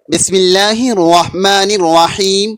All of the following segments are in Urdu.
بسم اللہ الرحمن الرحیم۔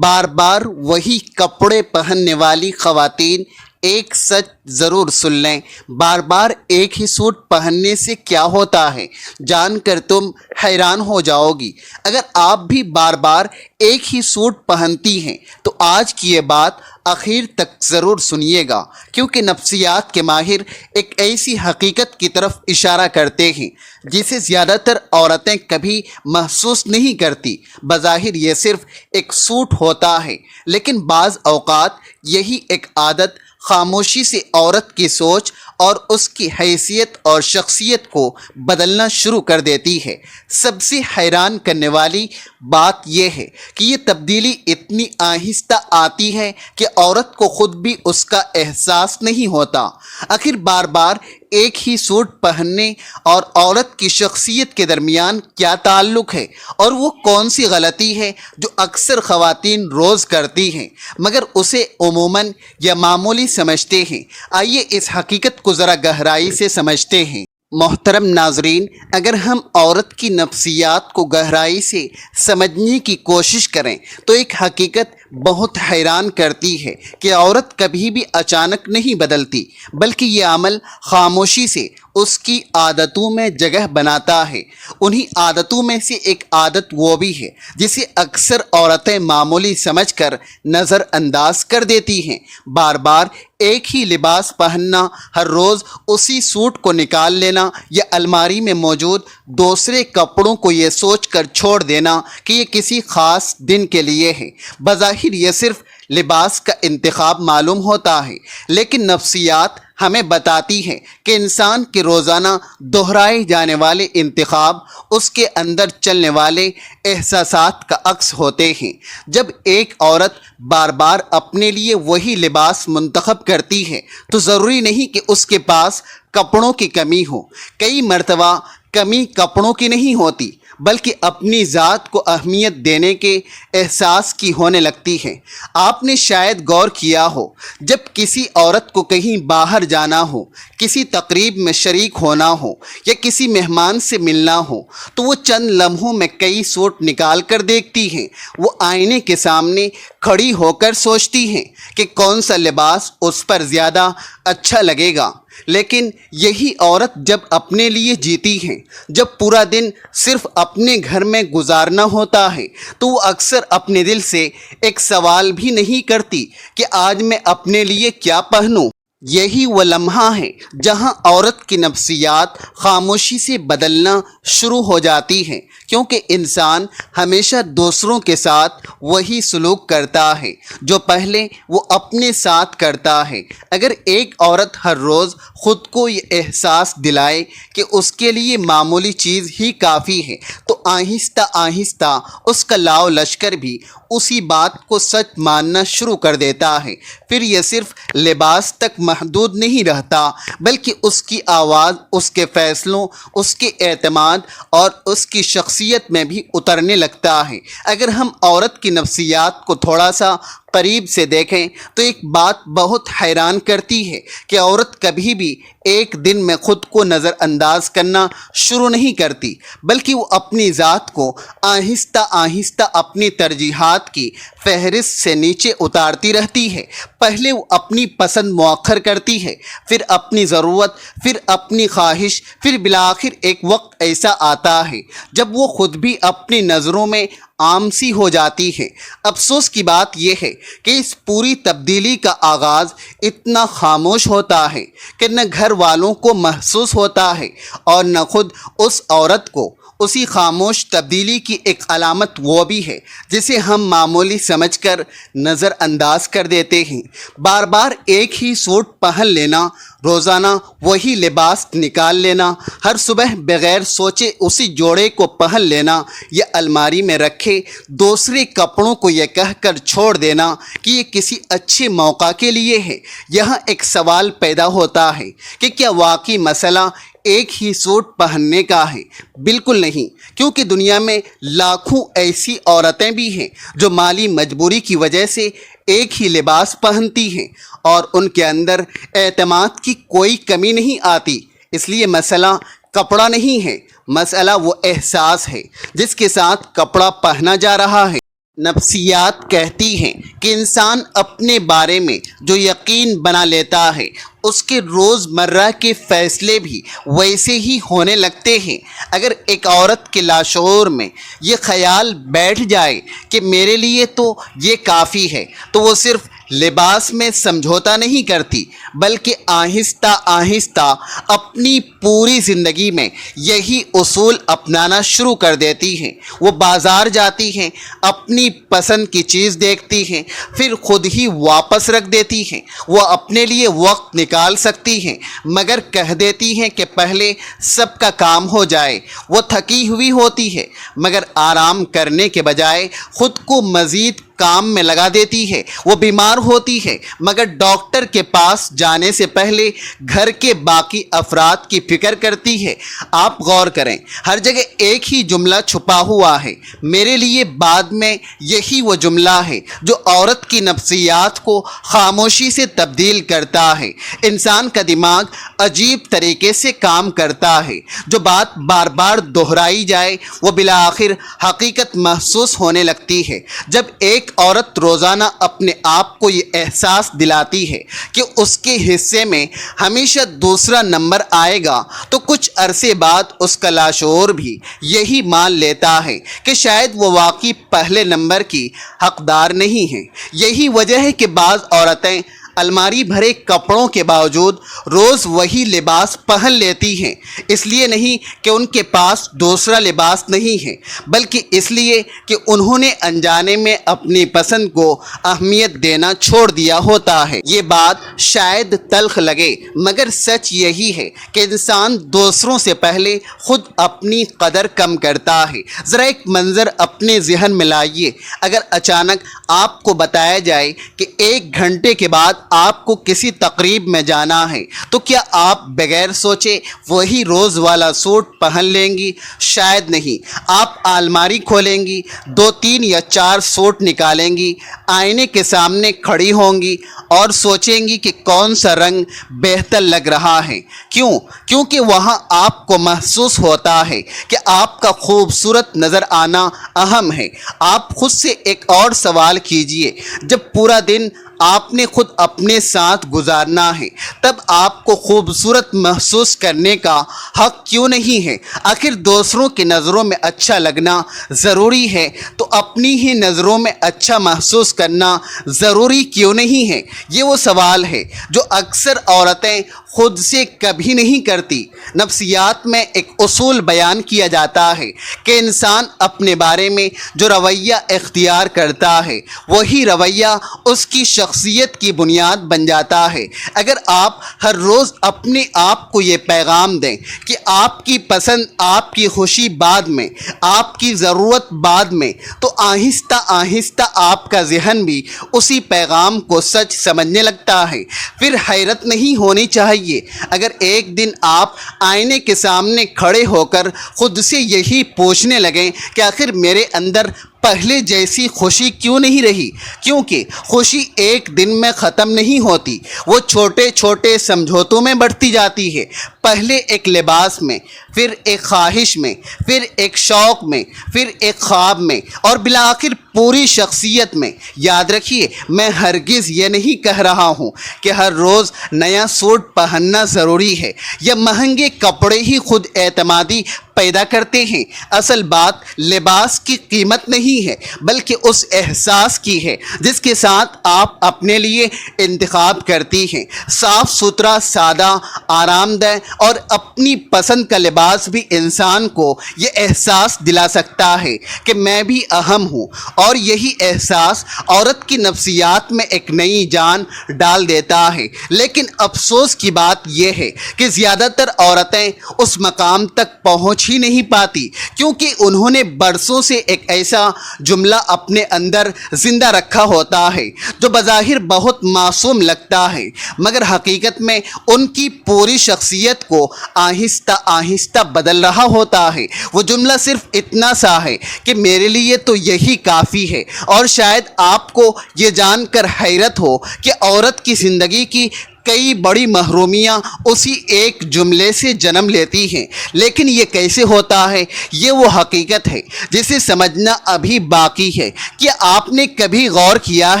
بار بار وہی کپڑے پہننے والی خواتین ایک سچ ضرور سن لیں۔ بار بار ایک ہی سوٹ پہننے سے کیا ہوتا ہے جان کر تم حیران ہو جاؤ گی۔ اگر آپ بھی بار بار ایک ہی سوٹ پہنتی ہیں تو آج کی یہ بات آخر تک ضرور سنیے گا، کیونکہ نفسیات کے ماہر ایک ایسی حقیقت کی طرف اشارہ کرتے ہیں جسے زیادہ تر عورتیں کبھی محسوس نہیں کرتی۔ بظاہر یہ صرف ایک سوٹ ہوتا ہے، لیکن بعض اوقات یہی ایک عادت خاموشی سے عورت کی سوچ اور اس کی حیثیت اور شخصیت کو بدلنا شروع کر دیتی ہے۔ سب سے حیران کرنے والی بات یہ ہے کہ یہ تبدیلی اتنی آہستہ آتی ہے کہ عورت کو خود بھی اس کا احساس نہیں ہوتا۔ آخر بار بار ایک ہی سوٹ پہننے اور عورت کی شخصیت کے درمیان کیا تعلق ہے، اور وہ کون سی غلطی ہے جو اکثر خواتین روز کرتی ہیں مگر اسے عموماً یا معمولی سمجھتے ہیں؟ آئیے اس حقیقت کو ذرا گہرائی سے سمجھتے ہیں۔ محترم ناظرین، اگر ہم عورت کی نفسیات کو گہرائی سے سمجھنے کی کوشش کریں تو ایک حقیقت بہت حیران کرتی ہے کہ عورت کبھی بھی اچانک نہیں بدلتی، بلکہ یہ عمل خاموشی سے اس کی عادتوں میں جگہ بناتا ہے۔ انہی عادتوں میں سے ایک عادت وہ بھی ہے جسے اکثر عورتیں معمولی سمجھ کر نظر انداز کر دیتی ہیں۔ بار بار ایک ہی لباس پہننا، ہر روز اسی سوٹ کو نکال لینا یا الماری میں موجود دوسرے کپڑوں کو یہ سوچ کر چھوڑ دینا کہ یہ کسی خاص دن کے لیے ہے۔ بظاہر یہ صرف لباس کا انتخاب معلوم ہوتا ہے، لیکن نفسیات ہمیں بتاتی ہے کہ انسان کے روزانہ دہرائے جانے والے انتخاب اس کے اندر چلنے والے احساسات کا عکس ہوتے ہیں۔ جب ایک عورت بار بار اپنے لیے وہی لباس منتخب کرتی ہے تو ضروری نہیں کہ اس کے پاس کپڑوں کی کمی ہو۔ کئی مرتبہ کمی کپڑوں کی نہیں ہوتی، بلکہ اپنی ذات کو اہمیت دینے کے احساس کی ہونے لگتی ہے۔ آپ نے شاید غور کیا ہو، جب کسی عورت کو کہیں باہر جانا ہو، کسی تقریب میں شریک ہونا ہو یا کسی مہمان سے ملنا ہو تو وہ چند لمحوں میں کئی سوٹ نکال کر دیکھتی ہیں۔ وہ آئینے کے سامنے کھڑی ہو کر سوچتی ہیں کہ کون سا لباس اس پر زیادہ اچھا لگے گا۔ لیکن یہی عورت جب اپنے لیے جیتی ہے، جب پورا دن صرف اپنے گھر میں گزارنا ہوتا ہے، تو وہ اکثر اپنے دل سے ایک سوال بھی نہیں کرتی کہ آج میں اپنے لیے کیا پہنوں۔ یہی وہ لمحہ ہے جہاں عورت کی نفسیات خاموشی سے بدلنا شروع ہو جاتی ہیں، کیونکہ انسان ہمیشہ دوسروں کے ساتھ وہی سلوک کرتا ہے جو پہلے وہ اپنے ساتھ کرتا ہے۔ اگر ایک عورت ہر روز خود کو یہ احساس دلائے کہ اس کے لیے معمولی چیز ہی کافی ہے تو آہستہ آہستہ اس کا لاؤ لشکر بھی اسی بات کو سچ ماننا شروع کر دیتا ہے۔ پھر یہ صرف لباس تک محدود نہیں رہتا، بلکہ اس کی آواز، اس کے فیصلوں، اس کے اعتماد اور اس کی شخصیت میں بھی اترنے لگتا ہے۔ اگر ہم عورت کی نفسیات کو تھوڑا سا قریب سے دیکھیں تو ایک بات بہت حیران کرتی ہے کہ عورت کبھی بھی ایک دن میں خود کو نظر انداز کرنا شروع نہیں کرتی، بلکہ وہ اپنی ذات کو آہستہ آہستہ اپنی ترجیحات کی فہرست سے نیچے اتارتی رہتی ہے۔ پہلے وہ اپنی پسند مؤخر کرتی ہے، پھر اپنی ضرورت، پھر اپنی خواہش، پھر بالآخر ایک وقت ایسا آتا ہے جب وہ خود بھی اپنی نظروں میں عام سی ہو جاتی ہے۔ افسوس کی بات یہ ہے کہ اس پوری تبدیلی کا آغاز اتنا خاموش ہوتا ہے کہ نہ گھر والوں کو محسوس ہوتا ہے اور نہ خود اس عورت کو۔ اسی خاموش تبدیلی کی ایک علامت وہ بھی ہے جسے ہم معمولی سمجھ کر نظر انداز کر دیتے ہیں۔ بار بار ایک ہی سوٹ پہن لینا، روزانہ وہی لباس نکال لینا، ہر صبح بغیر سوچے اسی جوڑے کو پہن لینا یا الماری میں رکھے دوسرے کپڑوں کو یہ کہہ کر چھوڑ دینا کہ یہ کسی اچھے موقع کے لیے ہے۔ یہاں ایک سوال پیدا ہوتا ہے کہ کیا واقعی مسئلہ ایک ہی سوٹ پہننے کا ہے؟ بالکل نہیں، کیونکہ دنیا میں لاکھوں ایسی عورتیں بھی ہیں جو مالی مجبوری کی وجہ سے ایک ہی لباس پہنتی ہیں اور ان کے اندر اعتماد کی کوئی کمی نہیں آتی۔ اس لیے مسئلہ کپڑا نہیں ہے، مسئلہ وہ احساس ہے جس کے ساتھ کپڑا پہنا جا رہا ہے۔ نفسیات کہتی ہیں کہ انسان اپنے بارے میں جو یقین بنا لیتا ہے اس کے روزمرہ کے فیصلے بھی ویسے ہی ہونے لگتے ہیں۔ اگر ایک عورت کے لاشعور میں یہ خیال بیٹھ جائے کہ میرے لیے تو یہ کافی ہے تو وہ صرف لباس میں سمجھوتا نہیں کرتی بلکہ آہستہ آہستہ اپنی پوری زندگی میں یہی اصول اپنانا شروع کر دیتی ہیں۔ وہ بازار جاتی ہیں، اپنی پسند کی چیز دیکھتی ہیں، پھر خود ہی واپس رکھ دیتی ہیں۔ وہ اپنے لیے وقت نکال سکتی ہیں مگر کہہ دیتی ہیں کہ پہلے سب کا کام ہو جائے۔ وہ تھکی ہوئی ہوتی ہے مگر آرام کرنے کے بجائے خود کو مزید کام میں لگا دیتی ہے۔ وہ بیمار ہوتی ہے مگر ڈاکٹر کے پاس جانے سے پہلے گھر کے باقی افراد کی فکر کرتی ہے۔ آپ غور کریں، ہر جگہ ایک ہی جملہ چھپا ہوا ہے، میرے لیے بعد میں۔ یہی وہ جملہ ہے جو عورت کی نفسیات کو خاموشی سے تبدیل کرتا ہے۔ انسان کا دماغ عجیب طریقے سے کام کرتا ہے۔ جو بات بار بار دہرائی جائے وہ بالآخر حقیقت محسوس ہونے لگتی ہے۔ جب ایک عورت روزانہ اپنے آپ کو یہ احساس دلاتی ہے کہ اس کے حصے میں ہمیشہ دوسرا نمبر آئے گا تو کچھ عرصے بعد اس کا لاشعور بھی یہی مان لیتا ہے کہ شاید وہ واقعی پہلے نمبر کی حقدار نہیں ہے۔ یہی وجہ ہے کہ بعض عورتیں الماری بھرے کپڑوں کے باوجود روز وہی لباس پہن لیتی ہیں۔ اس لیے نہیں کہ ان کے پاس دوسرا لباس نہیں ہے بلکہ اس لیے کہ انہوں نے انجانے میں اپنی پسند کو اہمیت دینا چھوڑ دیا ہوتا ہے۔ یہ بات شاید تلخ لگے مگر سچ یہی ہے کہ انسان دوسروں سے پہلے خود اپنی قدر کم کرتا ہے۔ ذرا ایک منظر اپنے ذہن میں لائیے، اگر اچانک آپ کو بتایا جائے کہ 1 گھنٹے کے بعد آپ کو کسی تقریب میں جانا ہے تو کیا آپ بغیر سوچے وہی روز والا سوٹ پہن لیں گی؟ شاید نہیں۔ آپ الماری کھولیں گی، 2 3 یا 4 سوٹ نکالیں گی، آئینے کے سامنے کھڑی ہوں گی اور سوچیں گی کہ کون سا رنگ بہتر لگ رہا ہے۔ کیونکہ وہاں آپ کو محسوس ہوتا ہے کہ آپ کا خوبصورت نظر آنا اہم ہے۔ آپ خود سے ایک اور سوال کیجئے، جب پورا دن آپ نے خود اپنے ساتھ گزارنا ہے تب آپ کو خوبصورت محسوس کرنے کا حق کیوں نہیں ہے؟ آخر دوسروں کی نظروں میں اچھا لگنا ضروری ہے تو اپنی ہی نظروں میں اچھا محسوس کرنا ضروری کیوں نہیں ہے؟ یہ وہ سوال ہے جو اکثر عورتیں خود سے کبھی نہیں کرتی۔ نفسیات میں ایک اصول بیان کیا جاتا ہے کہ انسان اپنے بارے میں جو رویہ اختیار کرتا ہے وہی رویہ اس کی شخصیت کی بنیاد بن جاتا ہے۔ اگر آپ ہر روز اپنے آپ کو یہ پیغام دیں کہ آپ کی پسند آپ کی خوشی بعد میں، آپ کی ضرورت بعد میں، تو آہستہ آہستہ آپ کا ذہن بھی اسی پیغام کو سچ سمجھنے لگتا ہے۔ پھر حیرت نہیں ہونی چاہیے اگر ایک دن آپ آئینے کے سامنے کھڑے ہو کر خود سے یہی پوچھنے لگیں کہ آخر میرے اندر پہلے جیسی خوشی کیوں نہیں رہی؟ کیونکہ خوشی ایک دن میں ختم نہیں ہوتی، وہ چھوٹے چھوٹے سمجھوتوں میں بڑھتی جاتی ہے۔ پہلے ایک لباس میں، پھر ایک خواہش میں، پھر ایک شوق میں، پھر ایک خواب میں اور بالآخر پوری شخصیت میں۔ یاد رکھیے، میں ہرگز یہ نہیں کہہ رہا ہوں کہ ہر روز نیا سوٹ پہننا ضروری ہے یا مہنگے کپڑے ہی خود اعتمادی پیدا کرتے ہیں۔ اصل بات لباس کی قیمت نہیں ہے بلکہ اس احساس کی ہے جس کے ساتھ آپ اپنے لیے انتخاب کرتی ہیں۔ صاف ستھرا، سادہ، آرام دہ اور اپنی پسند کا لباس بھی انسان کو یہ احساس دلا سکتا ہے کہ میں بھی اہم ہوں، اور یہی احساس عورت کی نفسیات میں ایک نئی جان ڈال دیتا ہے۔ لیکن افسوس کی بات یہ ہے کہ زیادہ تر عورتیں اس مقام تک پہنچ ہی نہیں پاتی کیونکہ انہوں نے برسوں سے ایک ایسا جملہ اپنے اندر زندہ رکھا ہوتا ہے جو بظاہر بہت معصوم لگتا ہے مگر حقیقت میں ان کی پوری شخصیت کو آہستہ آہستہ بدل رہا ہوتا ہے۔ وہ جملہ صرف اتنا سا ہے کہ میرے لیے تو یہی کافی ہے، اور شاید آپ کو یہ جان کر حیرت ہو کہ عورت کی زندگی کی کئی بڑی محرومیاں اسی ایک جملے سے جنم لیتی ہیں۔ لیکن یہ کیسے ہوتا ہے؟ یہ وہ حقیقت ہے جسے سمجھنا ابھی باقی ہے۔ کیا آپ نے کبھی غور کیا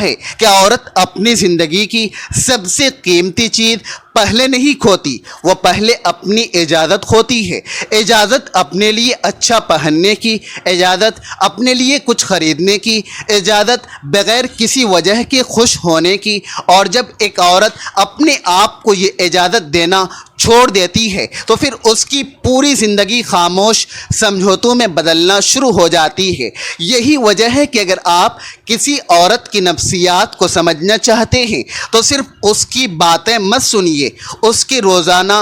ہے کہ عورت اپنی زندگی کی سب سے قیمتی چیز پہلے نہیں کھوتی، وہ پہلے اپنی اجازت کھوتی ہے۔ اجازت اپنے لیے اچھا پہننے کی، اجازت اپنے لیے کچھ خریدنے کی، اجازت بغیر کسی وجہ کے خوش ہونے کی۔ اور جب ایک عورت اپنے آپ کو یہ اجازت دینا چھوڑ دیتی ہے تو پھر اس کی پوری زندگی خاموش سمجھوتوں میں بدلنا شروع ہو جاتی ہے۔ یہی وجہ ہے کہ اگر آپ کسی عورت کی نفسیات کو سمجھنا چاہتے ہیں تو صرف اس کی باتیں مت سنیے، اس کے روزانہ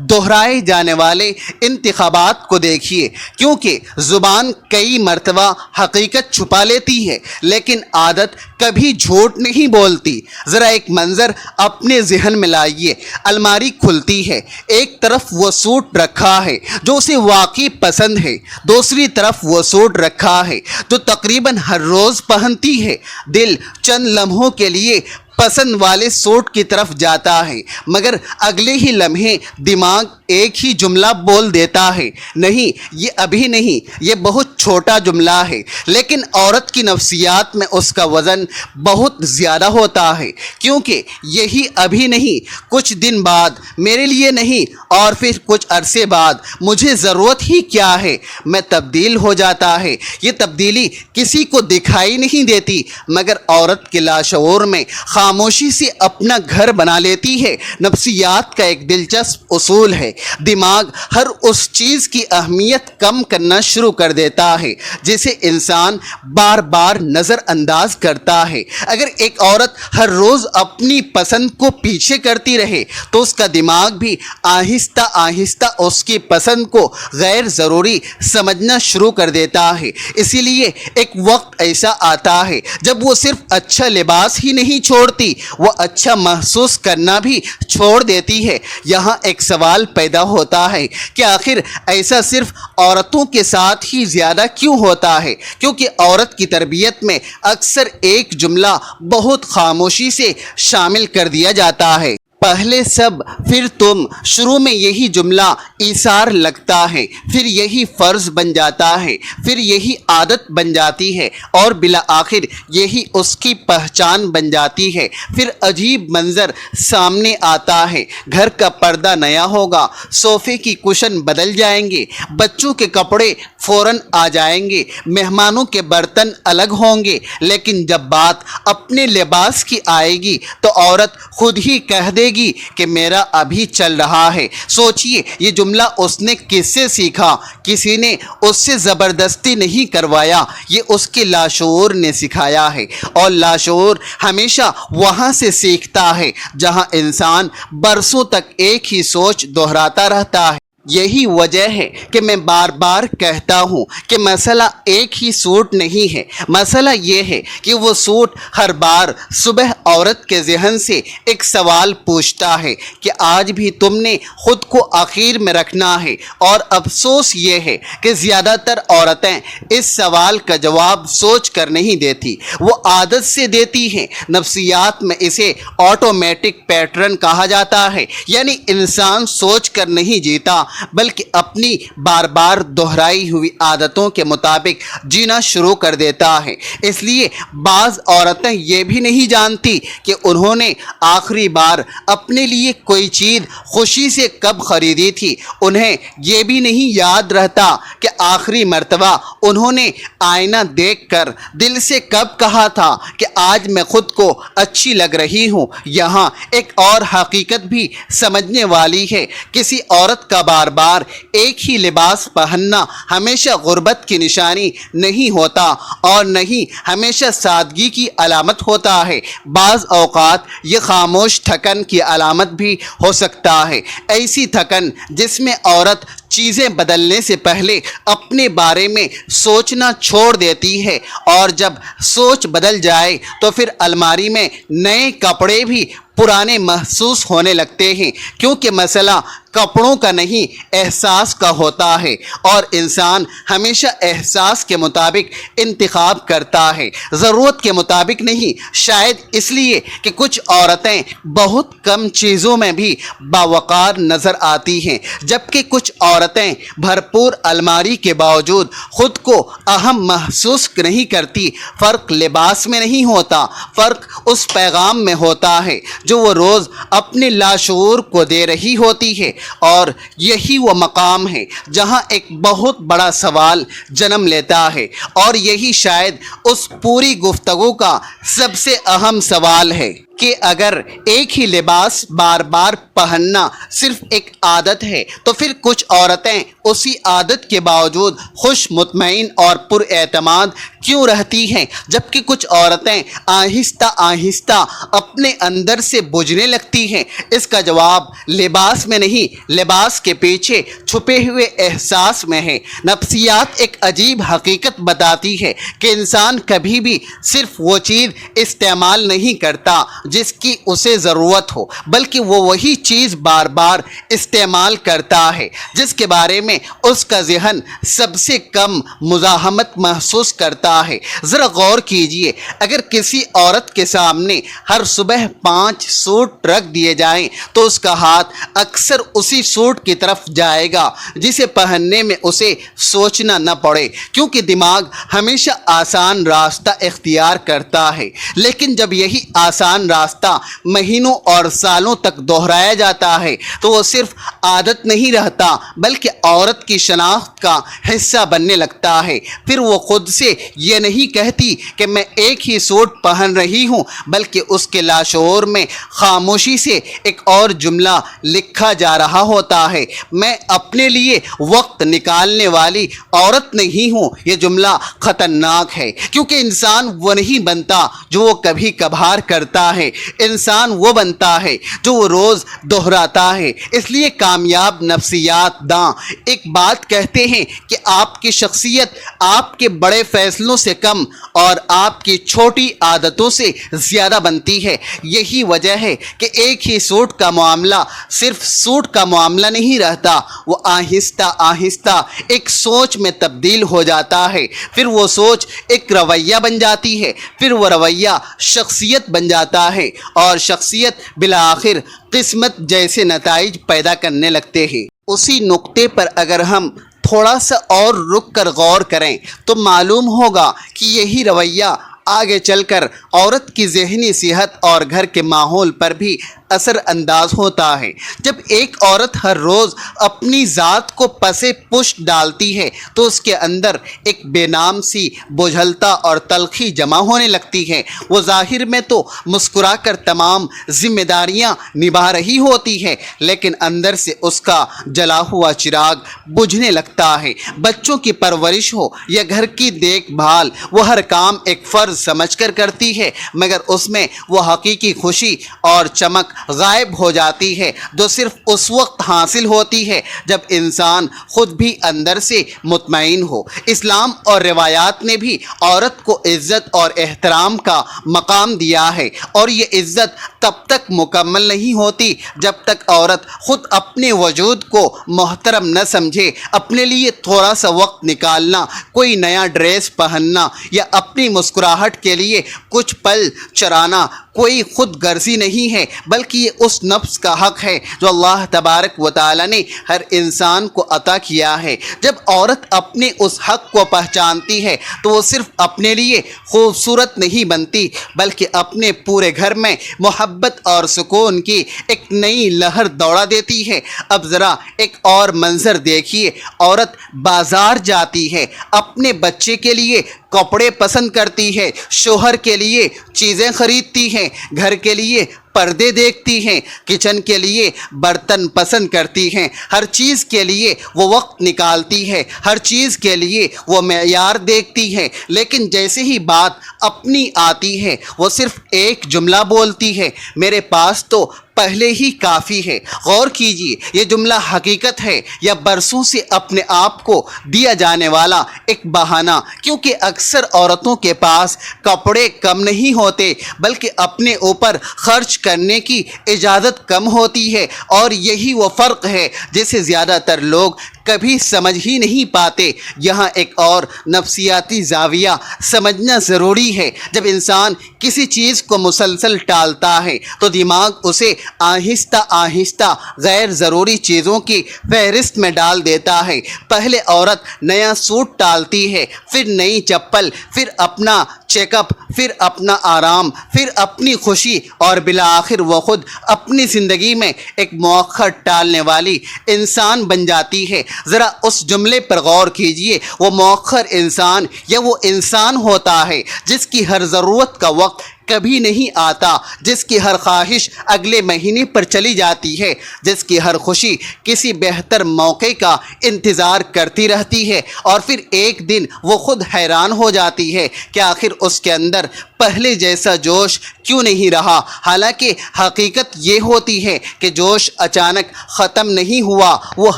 دہرائے جانے والے انتخابات کو دیکھیے، کیونکہ زبان کئی مرتبہ حقیقت چھپا لیتی ہے لیکن عادت کبھی جھوٹ نہیں بولتی۔ ذرا ایک منظر اپنے ذہن میں لائیے، الماری کھلتی ہے، ایک طرف وہ سوٹ رکھا ہے جو اسے واقعی پسند ہے، دوسری طرف وہ سوٹ رکھا ہے جو تقریباً ہر روز پہنتی ہے۔ دل چند لمحوں کے لیے پسند والے سوٹ کی طرف جاتا ہے، مگر اگلے ہی لمحے دماغ ایک ہی جملہ بول دیتا ہے، نہیں یہ ابھی نہیں، یہ بہت چھوٹا جملہ ہے۔ لیکن عورت کی نفسیات میں اس کا وزن بہت زیادہ ہوتا ہے، کیونکہ یہی ابھی نہیں، کچھ دن بعد، میرے لیے نہیں، اور پھر کچھ عرصے بعد، مجھے ضرورت ہی کیا ہے، میں تبدیل ہو جاتا ہے۔ یہ تبدیلی کسی کو دکھائی نہیں دیتی، مگر عورت کے لاشعور میں خاموشی سے اپنا گھر بنا لیتی ہے۔ نفسیات کا ایک دلچسپ اصول ہے، دماغ ہر اس چیز کی اہمیت کم کرنا شروع کر دیتا ہے جسے انسان بار بار نظر انداز کرتا ہے۔ اگر ایک عورت ہر روز اپنی پسند کو پیچھے کرتی رہے تو اس کا دماغ بھی آہستہ آہستہ اس کی پسند کو غیر ضروری سمجھنا شروع کر دیتا ہے۔ اسی لیے ایک وقت ایسا آتا ہے جب وہ صرف اچھا لباس ہی نہیں چھوڑتی، وہ اچھا محسوس کرنا بھی چھوڑ دیتی ہے۔ یہاں ایک سوال پیدا ہوتا ہے کہ آخر ایسا صرف عورتوں کے ساتھ ہی زیادہ کیوں ہوتا ہے؟ کیونکہ عورت کی تربیت میں اکثر ایک جملہ بہت خاموشی سے شامل کر دیا جاتا ہے، پہلے سب پھر تم۔ شروع میں یہی جملہ ایثار لگتا ہے، پھر یہی فرض بن جاتا ہے، پھر یہی عادت بن جاتی ہے اور بالآخر یہی اس کی پہچان بن جاتی ہے۔ پھر عجیب منظر سامنے آتا ہے، گھر کا پردہ نیا ہوگا، صوفے کی کشن بدل جائیں گے، بچوں کے کپڑے فوراً آ جائیں گے، مہمانوں کے برتن الگ ہوں گے، لیکن جب بات اپنے لباس کی آئے گی تو عورت خود ہی کہہ دے گی کہ میرا ابھی چل رہا ہے۔ سوچئے، یہ جملہ اس نے کس سے سیکھا؟ کسی نے اس سے زبردستی نہیں کروایا، یہ اس کے لاشعور نے سکھایا ہے، اور لاشعور ہمیشہ وہاں سے سیکھتا ہے جہاں انسان برسوں تک ایک ہی سوچ دہراتا رہتا ہے۔ یہی وجہ ہے کہ میں بار بار کہتا ہوں کہ مسئلہ ایک ہی سوٹ نہیں ہے، مسئلہ یہ ہے کہ وہ سوٹ ہر بار صبح عورت کے ذہن سے ایک سوال پوچھتا ہے کہ آج بھی تم نے خود کو آخر میں رکھنا ہے۔ اور افسوس یہ ہے کہ زیادہ تر عورتیں اس سوال کا جواب سوچ کر نہیں دیتی، وہ عادت سے دیتی ہیں۔ نفسیات میں اسے آٹومیٹک پیٹرن کہا جاتا ہے، یعنی انسان سوچ کر نہیں جیتا بلکہ اپنی بار بار دہرائی ہوئی عادتوں کے مطابق جینا شروع کر دیتا ہے۔ اس لیے بعض عورتیں یہ بھی نہیں جانتی کہ انہوں نے آخری بار اپنے لیے کوئی چیز خوشی سے کب خریدی تھی، انہیں یہ بھی نہیں یاد رہتا کہ آخری مرتبہ انہوں نے آئینہ دیکھ کر دل سے کب کہا تھا کہ آج میں خود کو اچھی لگ رہی ہوں۔ یہاں ایک اور حقیقت بھی سمجھنے والی ہے، کسی عورت کا بار بار ایک ہی لباس پہننا ہمیشہ غربت کی نشانی نہیں ہوتا اور نہیں ہمیشہ سادگی کی علامت ہوتا ہے، بعض اوقات یہ خاموش تھکن کی علامت بھی ہو سکتا ہے، ایسی تھکن جس میں عورت چیزیں بدلنے سے پہلے اپنے بارے میں سوچنا چھوڑ دیتی ہے، اور جب سوچ بدل جائے تو پھر الماری میں نئے کپڑے بھی پرانے محسوس ہونے لگتے ہیں، کیونکہ مسئلہ کپڑوں کا نہیں احساس کا ہوتا ہے، اور انسان ہمیشہ احساس کے مطابق انتخاب کرتا ہے، ضرورت کے مطابق نہیں۔ شاید اس لیے کہ کچھ عورتیں بہت کم چیزوں میں بھی باوقار نظر آتی ہیں، جبکہ کچھ عورتیں بھرپور الماری کے باوجود خود کو اہم محسوس نہیں کرتی۔ فرق لباس میں نہیں ہوتا، فرق اس پیغام میں ہوتا ہے جو وہ روز اپنے لاشعور کو دے رہی ہوتی ہے، اور یہی وہ مقام ہے جہاں ایک بہت بڑا سوال جنم لیتا ہے، اور یہی شاید اس پوری گفتگو کا سب سے اہم سوال ہے کہ اگر ایک ہی لباس بار بار پہننا صرف ایک عادت ہے تو پھر کچھ عورتیں اسی عادت کے باوجود خوش مطمئن اور پر اعتماد کیوں رہتی ہیں، جبکہ کچھ عورتیں آہستہ آہستہ اپنے اندر سے بجھنے لگتی ہیں؟ اس کا جواب لباس میں نہیں، لباس کے پیچھے چھپے ہوئے احساس میں ہے۔ نفسیات ایک عجیب حقیقت بتاتی ہے کہ انسان کبھی بھی صرف وہ چیز استعمال نہیں کرتا جس کی اسے ضرورت ہو، بلکہ وہ وہی چیز بار بار استعمال کرتا ہے جس کے بارے میں اس کا ذہن سب سے کم مزاحمت محسوس کرتا ہے۔ ذرا غور کیجئے، اگر کسی عورت کے سامنے ہر صبح 5 سوٹ رکھ دیے جائیں تو اس کا ہاتھ اکثر اسی سوٹ کی طرف جائے گا جسے پہننے میں اسے سوچنا نہ پڑے، کیونکہ دماغ ہمیشہ آسان راستہ اختیار کرتا ہے۔ لیکن جب یہی آسان راستہ مہینوں اور سالوں تک دہرایا جاتا ہے تو وہ صرف عادت نہیں رہتا بلکہ عورت کی شناخت کا حصہ بننے لگتا ہے۔ پھر وہ خود سے یہ نہیں کہتی کہ میں ایک ہی سوٹ پہن رہی ہوں، بلکہ اس کے لاشعور میں خاموشی سے ایک اور جملہ لکھا جا رہا ہوتا ہے، میں اپنے لیے وقت نکالنے والی عورت نہیں ہوں۔ یہ جملہ خطرناک ہے، کیونکہ انسان وہ نہیں بنتا جو وہ کبھی کبھار کرتا ہے، انسان وہ بنتا ہے جو وہ روز دہراتا ہے۔ اس لیے کامیاب نفسیات داں ایک بات کہتے ہیں کہ آپ کی شخصیت آپ کے بڑے فیصلوں سے کم اور آپ کی چھوٹی عادتوں سے زیادہ بنتی ہے۔ یہی وجہ ہے کہ ایک ہی سوٹ کا معاملہ صرف سوٹ کا معاملہ نہیں رہتا، وہ آہستہ آہستہ ایک سوچ میں تبدیل ہو جاتا ہے، پھر وہ سوچ ایک رویہ بن جاتی ہے، پھر وہ رویہ شخصیت بن جاتا ہے، اور شخصیت بالآخر قسمت جیسے نتائج پیدا کرنے لگتے ہیں۔ اسی نقطے پر اگر ہم تھوڑا سا اور رک کر غور کریں تو معلوم ہوگا کہ یہی رویہ آگے چل کر عورت کی ذہنی صحت اور گھر کے ماحول پر بھی اثر انداز ہوتا ہے۔ جب ایک عورت ہر روز اپنی ذات کو پسے پشت ڈالتی ہے تو اس کے اندر ایک بے نام سی بجھلتا اور تلخی جمع ہونے لگتی ہے۔ وہ ظاہر میں تو مسکرا کر تمام ذمہ داریاں نبھا رہی ہوتی ہے، لیکن اندر سے اس کا جلا ہوا چراغ بجھنے لگتا ہے۔ بچوں کی پرورش ہو یا گھر کی دیکھ بھال، وہ ہر کام ایک فرض سمجھ کر کرتی ہے، مگر اس میں وہ حقیقی خوشی اور چمک غائب ہو جاتی ہے جو صرف اس وقت حاصل ہوتی ہے جب انسان خود بھی اندر سے مطمئن ہو۔ اسلام اور روایات نے بھی عورت کو عزت اور احترام کا مقام دیا ہے، اور یہ عزت تب تک مکمل نہیں ہوتی جب تک عورت خود اپنے وجود کو محترم نہ سمجھے۔ اپنے لیے تھوڑا سا وقت نکالنا، کوئی نیا ڈریس پہننا یا اپنی مسکراہٹ کے لیے کچھ پل چرانا کوئی خود غرضی نہیں ہے، بلکہ یہ اس نفس کا حق ہے جو اللہ تبارک و تعالی نے ہر انسان کو عطا کیا ہے۔ جب عورت اپنے اس حق کو پہچانتی ہے تو وہ صرف اپنے لیے خوبصورت نہیں بنتی بلکہ اپنے پورے گھر میں محبت اور سکون کی ایک نئی لہر دوڑا دیتی ہے۔ اب ذرا ایک اور منظر دیکھیے، عورت بازار جاتی ہے، اپنے بچے کے لیے کپڑے پسند کرتی ہے، شوہر کے لیے چیزیں خریدتی ہیں، گھر کے لیے پردے دیکھتی ہیں، کچن کے لیے برتن پسند کرتی ہیں، ہر چیز کے لیے وہ وقت نکالتی ہے، ہر چیز کے لیے وہ معیار دیکھتی ہے، لیکن جیسے ہی بات اپنی آتی ہے وہ صرف ایک جملہ بولتی ہے، میرے پاس تو پہلے ہی کافی ہے۔ غور کیجئے، یہ جملہ حقیقت ہے یا برسوں سے اپنے آپ کو دیا جانے والا ایک بہانہ؟ کیونکہ اکثر عورتوں کے پاس کپڑے کم نہیں ہوتے بلکہ اپنے اوپر خرچ کرنے کی اجازت کم ہوتی ہے، اور یہی وہ فرق ہے جسے زیادہ تر لوگ کبھی سمجھ ہی نہیں پاتے۔ یہاں ایک اور نفسیاتی زاویہ سمجھنا ضروری ہے۔ جب انسان کسی چیز کو مسلسل ٹالتا ہے تو دماغ اسے آہستہ آہستہ غیر ضروری چیزوں کی فہرست میں ڈال دیتا ہے۔ پہلے عورت نیا سوٹ ٹالتی ہے، پھر نئی چپل، پھر اپنا چیک اپ، پھر اپنا آرام، پھر اپنی خوشی، اور بالآخر وہ خود اپنی زندگی میں ایک مؤخر ٹالنے والی انسان بن جاتی ہے۔ ذرا اس جملے پر غور کیجئے، وہ مؤخر انسان یا وہ انسان ہوتا ہے جس کی ہر ضرورت کا وقت کبھی نہیں آتا، جس کی ہر خواہش اگلے مہینے پر چلی جاتی ہے، جس کی ہر خوشی کسی بہتر موقع کا انتظار کرتی رہتی ہے، اور پھر ایک دن وہ خود حیران ہو جاتی ہے کہ آخر اس کے اندر پہلے جیسا جوش کیوں نہیں رہا۔ حالانکہ حقیقت یہ ہوتی ہے کہ جوش اچانک ختم نہیں ہوا، وہ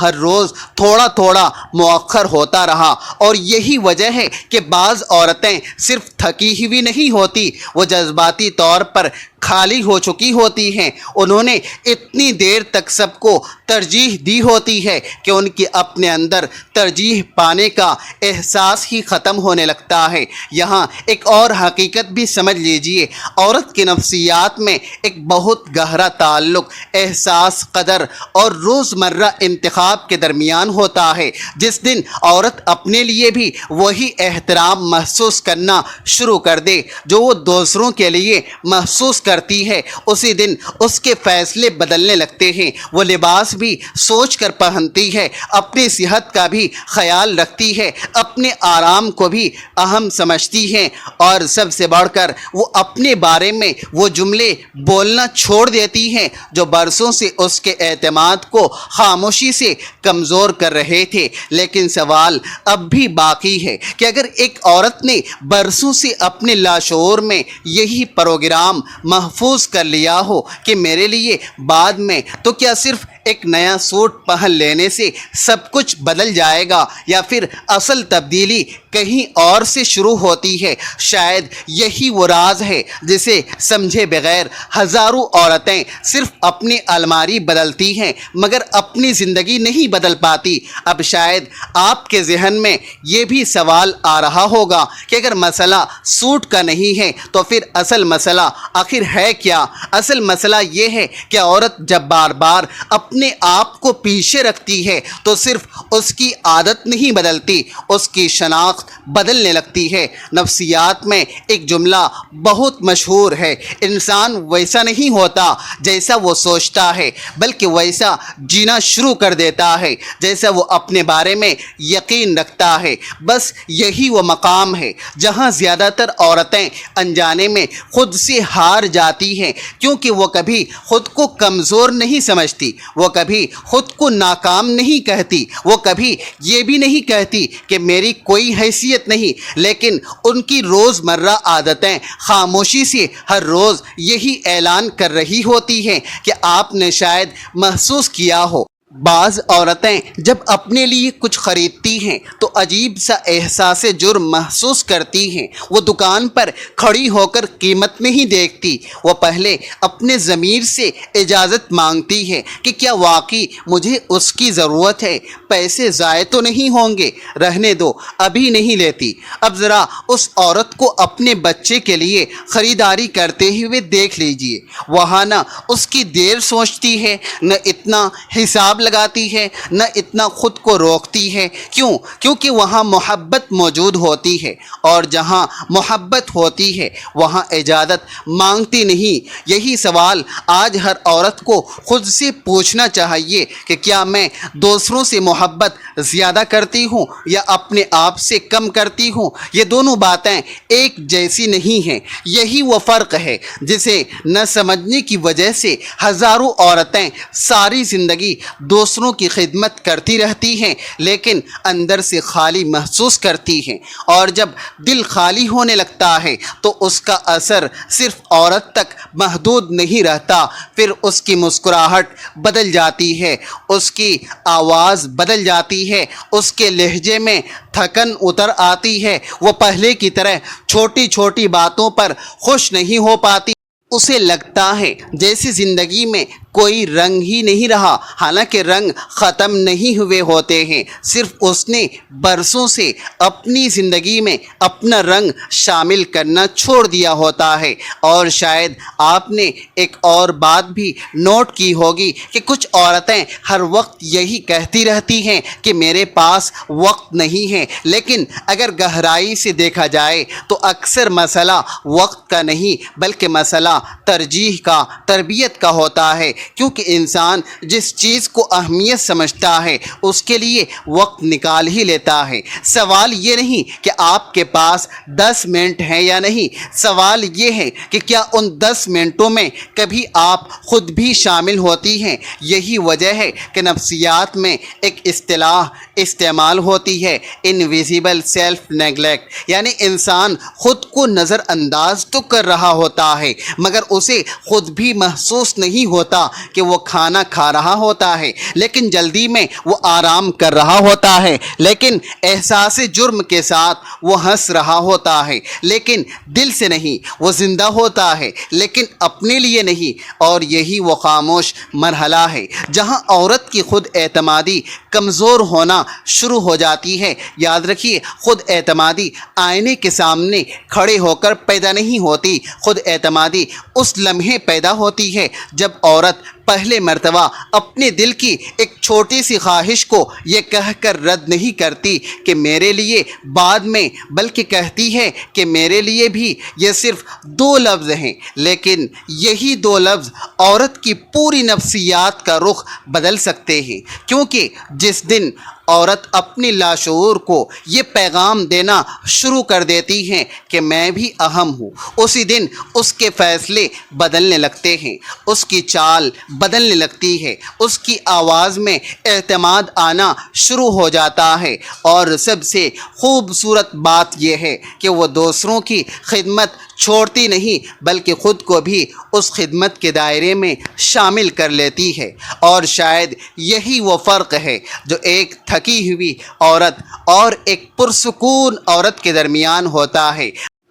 ہر روز تھوڑا تھوڑا مؤخر ہوتا رہا، اور یہی وجہ ہے کہ بعض عورتیں صرف تھکی ہوئی نہیں ہوتی، وہ جذباتی طور پر خالی ہو چکی ہوتی ہیں۔ انہوں نے اتنی دیر تک سب کو ترجیح دی ہوتی ہے کہ ان کی اپنے اندر ترجیح پانے کا احساس ہی ختم ہونے لگتا ہے۔ یہاں ایک اور حقیقت بھی سمجھ لیجئے، عورت کی نفسیات میں ایک بہت گہرا تعلق احساس، قدر اور روزمرہ انتخاب کے درمیان ہوتا ہے۔ جس دن عورت اپنے لیے بھی وہی احترام محسوس کرنا شروع کر دے جو وہ دوسروں کے لیے محسوس کرتی ہے، اسی دن اس کے فیصلے بدلنے لگتے ہیں۔ وہ لباس بھی سوچ کر پہنتی ہے، اپنی صحت کا بھی خیال رکھتی ہے، اپنے آرام کو بھی اہم سمجھتی ہے، اور سب سے بڑھ کر وہ اپنے بارے میں وہ جملے بولنا چھوڑ دیتی ہیں جو برسوں سے اس کے اعتماد کو خاموشی سے کمزور کر رہے تھے۔ لیکن سوال اب بھی باقی ہے کہ اگر ایک عورت نے برسوں سے اپنے لاشعور میں یہی پروگرام محفوظ کر لیا ہو کہ میرے لیے بعد میں، تو کیا صرف ایک نیا سوٹ پہن لینے سے سب کچھ بدل جائے گا، یا پھر اصل تبدیلی کہیں اور سے شروع ہوتی ہے؟ شاید یہی وہ راز ہے جسے سمجھے بغیر ہزاروں عورتیں صرف اپنی الماری بدلتی ہیں مگر اپنی زندگی نہیں بدل پاتی۔ اب شاید آپ کے ذہن میں یہ بھی سوال آ رہا ہوگا کہ اگر مسئلہ سوٹ کا نہیں ہے تو پھر اصل مسئلہ آخر ہے کیا؟ اصل مسئلہ یہ ہے کہ عورت جب بار بار اپنے آپ کو پیچھے رکھتی ہے تو صرف اس کی عادت نہیں بدلتی، اس کی شناخت بدلنے لگتی ہے۔ نفسیات میں ایک جملہ بہت مشہور ہے، انسان ویسا نہیں ہوتا جیسا وہ سوچتا ہے بلکہ ویسا جینا شروع کر دیتا ہے جیسا وہ اپنے بارے میں یقین رکھتا ہے۔ بس یہی وہ مقام ہے جہاں زیادہ تر عورتیں انجانے میں خود سے ہار جاتی ہیں، کیونکہ وہ کبھی خود کو کمزور نہیں سمجھتی، وہ کبھی خود کو ناکام نہیں کہتی، وہ کبھی یہ بھی نہیں کہتی کہ میری کوئی حیثیت نہیں، لیکن ان کی روزمرہ عادتیں خاموشی سے ہر روز یہی اعلان کر رہی ہوتی ہیں کہ آپ نے شاید محسوس کیا ہو، بعض عورتیں جب اپنے لیے کچھ خریدتی ہیں تو عجیب سا احساس جرم محسوس کرتی ہیں۔ وہ دکان پر کھڑی ہو کر قیمت نہیں دیکھتی، وہ پہلے اپنے ضمیر سے اجازت مانگتی ہے کہ کیا واقعی مجھے اس کی ضرورت ہے، پیسے ضائع تو نہیں ہوں گے، رہنے دو ابھی نہیں لیتی۔ اب ذرا اس عورت کو اپنے بچے کے لیے خریداری کرتے ہوئے دیکھ لیجئے، وہاں نہ اس کی دیر سوچتی ہے، نہ اتنا حساب لگاتی ہے، نہ اتنا خود کو روکتی ہے۔ کیونکہ وہاں محبت موجود ہوتی ہے، اور جہاں محبت ہوتی ہے وہاں اجازت مانگتی نہیں۔ یہی سوال آج ہر عورت کو خود سے پوچھنا چاہیے کہ کیا میں دوسروں سے محبت زیادہ کرتی ہوں یا اپنے آپ سے کم کرتی ہوں؟ یہ دونوں باتیں ایک جیسی نہیں ہیں۔ یہی وہ فرق ہے جسے نہ سمجھنے کی وجہ سے ہزاروں عورتیں ساری زندگی دوسروں کی خدمت کرتی رہتی ہیں لیکن اندر سے خالی محسوس کرتی ہیں، اور جب دل خالی ہونے لگتا ہے تو اس کا اثر صرف عورت تک محدود نہیں رہتا، پھر اس کی مسکراہٹ بدل جاتی ہے، اس کی آواز بدل جاتی ہے، اس کے لہجے میں تھکن اتر آتی ہے، وہ پہلے کی طرح چھوٹی چھوٹی باتوں پر خوش نہیں ہو پاتی، اسے لگتا ہے جیسی زندگی میں کوئی رنگ ہی نہیں رہا، حالانکہ رنگ ختم نہیں ہوئے ہوتے ہیں، صرف اس نے برسوں سے اپنی زندگی میں اپنا رنگ شامل کرنا چھوڑ دیا ہوتا ہے۔ اور شاید آپ نے ایک اور بات بھی نوٹ کی ہوگی کہ کچھ عورتیں ہر وقت یہی کہتی رہتی ہیں کہ میرے پاس وقت نہیں ہے، لیکن اگر گہرائی سے دیکھا جائے تو اکثر مسئلہ وقت کا نہیں بلکہ مسئلہ ترجیح کا، تربیت کا ہوتا ہے، کیونکہ انسان جس چیز کو اہمیت سمجھتا ہے اس کے لیے وقت نکال ہی لیتا ہے۔ سوال یہ نہیں کہ آپ کے پاس 10 منٹ ہیں یا نہیں، سوال یہ ہے کہ کیا ان 10 منٹوں میں کبھی آپ خود بھی شامل ہوتی ہیں۔ یہی وجہ ہے کہ نفسیات میں ایک اصطلاح استعمال ہوتی ہے، انویزیبل سیلف نیگلیکٹ، یعنی انسان خود کو نظر انداز تو کر رہا ہوتا ہے مگر اسے خود بھی محسوس نہیں ہوتا کہ وہ کھانا کھا رہا ہوتا ہے، لیکن جلدی میں وہ آرام کر رہا ہوتا ہے، لیکن احساس جرم کے ساتھ وہ ہنس رہا ہوتا ہے، لیکن دل سے نہیں، وہ زندہ ہوتا ہے لیکن اپنے لیے نہیں۔ اور یہی وہ خاموش مرحلہ ہے جہاں عورت کی خود اعتمادی کمزور ہونا شروع ہو جاتی ہے۔ یاد رکھیے، خود اعتمادی آئینے کے سامنے کھڑے ہو کر پیدا نہیں ہوتی، خود اعتمادی اس لمحے پیدا ہوتی ہے جب عورت پہلے مرتبہ اپنے دل کی ایک چھوٹی سی خواہش کو یہ کہہ کر رد نہیں کرتی کہ میرے لیے بعد میں، بلکہ کہتی ہے کہ میرے لیے بھی یہ صرف 2 لفظ ہیں، لیکن یہی 2 لفظ عورت کی پوری نفسیات کا رخ بدل سکتے ہیں، کیونکہ جس دن عورت اپنی لاشعور کو یہ پیغام دینا شروع کر دیتی ہیں کہ میں بھی اہم ہوں، اسی دن اس کے فیصلے بدلنے لگتے ہیں، اس کی چال بدلنے لگتی ہے، اس کی آواز میں اعتماد آنا شروع ہو جاتا ہے، اور سب سے خوبصورت بات یہ ہے کہ وہ دوسروں کی خدمت چھوڑتی نہیں بلکہ خود کو بھی اس خدمت کے دائرے میں شامل کر لیتی ہے۔ اور شاید یہی وہ فرق ہے جو ایک تھکی ہوئی عورت اور ایک پرسکون عورت کے درمیان ہوتا ہے۔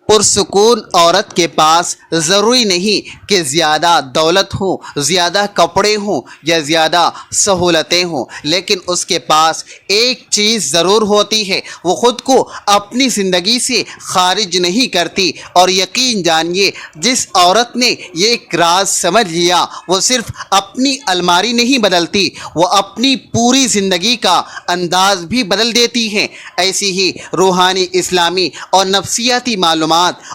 پرسکون عورت کے پاس ضروری نہیں کہ زیادہ دولت ہو، زیادہ کپڑے ہوں یا زیادہ سہولتیں ہوں، لیکن اس کے پاس ایک چیز ضرور ہوتی ہے، وہ خود کو اپنی زندگی سے خارج نہیں کرتی۔ اور یقین جانیے، جس عورت نے یہ ایک راز سمجھ لیا وہ صرف اپنی الماری نہیں بدلتی، وہ اپنی پوری زندگی کا انداز بھی بدل دیتی ہے۔ ایسی ہی روحانی، اسلامی اور نفسیاتی معلومات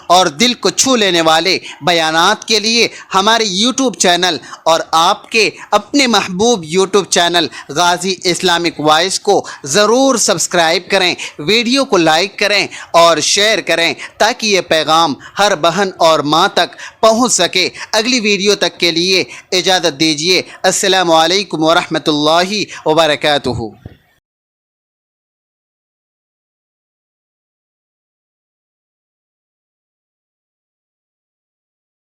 اور دل کو چھو لینے والے بیانات کے لیے ہمارے یوٹیوب چینل اور آپ کے اپنے محبوب یوٹیوب چینل غازی اسلامک وائس کو ضرور سبسکرائب کریں، ویڈیو کو لائک کریں اور شیئر کریں تاکہ یہ پیغام ہر بہن اور ماں تک پہنچ سکے۔ اگلی ویڈیو تک کے لیے اجازت دیجیے۔ السلام علیکم ورحمۃ اللہ وبرکاتہ۔